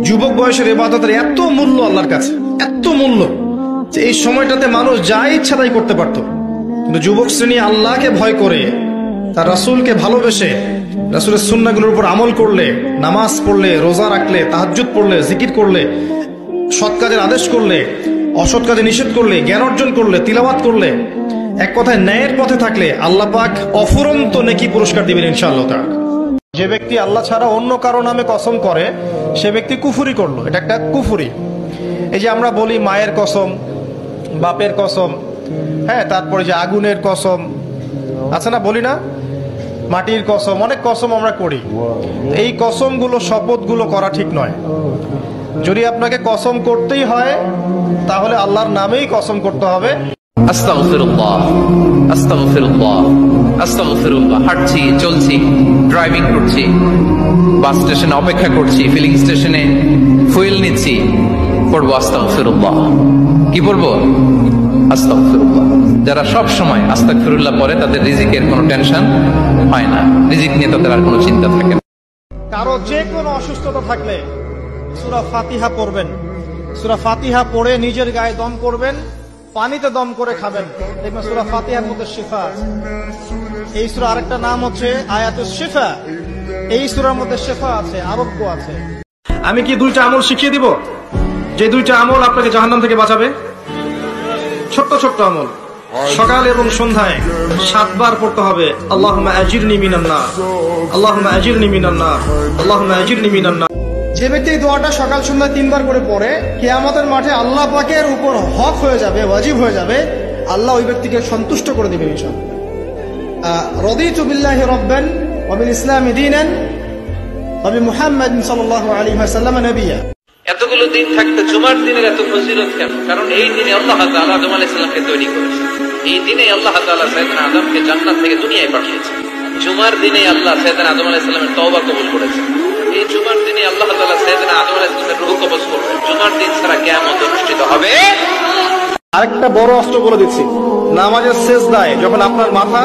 যুবক বয়সের ইবাদতের এত মূল্য আল্লাহর কাছে, এত মূল্য যে এই সময়টাতে মানুষ যা ইচ্ছা তাই করতে পারত। কিন্তু যুবক শ্রেণী আল্লাহকে ভয় করে, তার রাসূলকে ভালোবেসে, রাসূলের সুন্নাহগুলোর উপর আমল করলে, নামাজ পড়লে, রোজা রাখলে, তাহাজ্জুদ পড়লে, জিকির করলে, সৎ কাজের আদেশ করলে, অসৎ কাজে নিষেধ করলে, জ্ঞান অর্জন করলে, তিলাওয়াত করলে, এক কথায় ন্যায়ের পথে থাকলে আল্লাহ পাক অফুরন্ত নেকি পুরস্কার দিবেন ইনশাআল্লাহ তাআলা। যে ব্যক্তি আল্লাহ ছাড়া অন্য কারো নামে কসম করে সে ব্যক্তি কুফরি করলো, এটা একটা কুফরি। এই যে আমরা বলি মায়ের কসম, বাপের কসম, হ্যাঁ, তারপরে যে আগুনের কসম আছে না, বলি না, মাটির কসম, অনেক কসম আমরা করি। এই কসমগুলো, শপথগুলো করা ঠিক নয়। যদি আপনাকে কসম করতেই হয় তাহলে আল্লাহর নামেই কসম করতে হবে। আস্তাগফিরুল্লাহ, আস্তাগফিরুল্লাহ, আস্তাগফিরুল্লাহ। হাঁটছি, চলছি, ড্রাইভিং করছি, বাস স্টেশনে অপেক্ষা করছি, ফিলিং স্টেশনে ফুয়েল নিচ্ছি, পড়বো আস্তাগফিরুল্লাহ। কি পড়বো? আস্তাগফিরুল্লাহ। যারা সব সময় আস্তাগফিরুল্লাহ পড়ে তাদের রিজিকের কোনো টেনশন হয় না, রিজিক নিয়ে তাদের আর কোনো চিন্তা থাকে না। কারো যে কোনো অসুস্থতা থাকলে সূরা ফাতিহা পড়বেন। সূরা ফাতিহা পড়ে নিজের গায়ে দম করবেন, পানিতে দম করে খাবেন, দেখবেন সূরা ফাতিহার মধ্যে শিফা আছে। এই সূরা আরেকটা নাম হচ্ছে আয়াতুশ শিফা। এই সূরার মধ্যে শিফা আছে, আরোগ্য আছে। আমি কি দুইটা আমল শিখিয়ে দিব, যে দুইটা আমল আপনাকে জাহান্নাম থেকে বাঁচাবে? ছোট্ট ছোট্ট আমল, সকাল এবং সন্ধ্যায় 7 বার পড়তে হবে আল্লাহুম্মা আজিরনি মিনান নার, আল্লাহুম্মা আজিরনি মিনান নার, আল্লাহুম্মা আজিরনি মিনান নার। যে ব্যক্তি এই দোয়াটা সকাল সন্ধ্যা 3 বার করে পড়ে, কিয়ামতের মাঠে আল্লাহ পাকের উপর হক হয়ে যাবে, ওয়াজিব হয়ে যাবে, আল্লাহ ওই ব্যক্তিকে সন্তুষ্ট করে দিবেন ইনশাআল্লাহ। রাদিতু বিল্লাহি রাব্বান ওয়া বিল ইসলামি দীনান ওয়া বিমুহাম্মাদিন সাল্লাল্লাহু আলাইহি ওয়াসাল্লাম নবিয়্যা। এতগুলো দিন থাকতে জুমার দিনের এত ফজিলত কেন? কারণ এই দিনে আল্লাহ তাআলা আদম আলাইহিস সালামকে তৈরি করেছেন। এই দিনে আল্লাহ তাআলা সাইয়েদনা আদমকে জান্নাত থেকে দুনিয়ায় পাঠিয়েছেন। জুমার দিনে আল্লাহ সাইয়েদনা আদম আলাইহিস সালামের তওবা কবুল করেছেন। এই জুমার দিনে আল্লাহ তাআলা সাইয়েদনা আদম আলাইহিস সালামের রূহ কবজ করবেন। জুমার দিন ছাড়া কিয়ামত অনুষ্ঠিত হবে। আরেকটা বড় অস্ত্র বলে দিচ্ছি, নামাজের সিজদায় যখন আপনার মাথা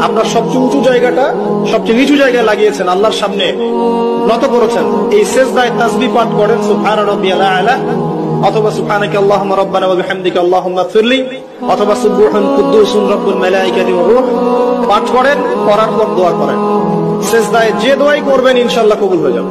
আপনার সবচেয়ে উঁচু জায়গাটা সবচেয়ে নিচু জায়গায় লাগিয়েছেন, আল্লাহর সামনে নত করেছেন, এই সিজদায় তাসবিহ পাঠ করেন সুবহান রাব্বিয়াল আ'লা, অথবা সুবহানাকা আল্লাহুম্মা রাব্বানা ওয়া বিহামদিকা আল্লাহুম্মা ইগফিরলি, অথবা সুবহান কুদ্দুসুন রাব্বুল মালায়েকাতি ওয়ার রূহ পাঠ করেন। করার পর দোয়া করেন। সিজদায় যে দোয়াই করবেন ইনশাআল্লাহ কবুল হয়ে যাবে।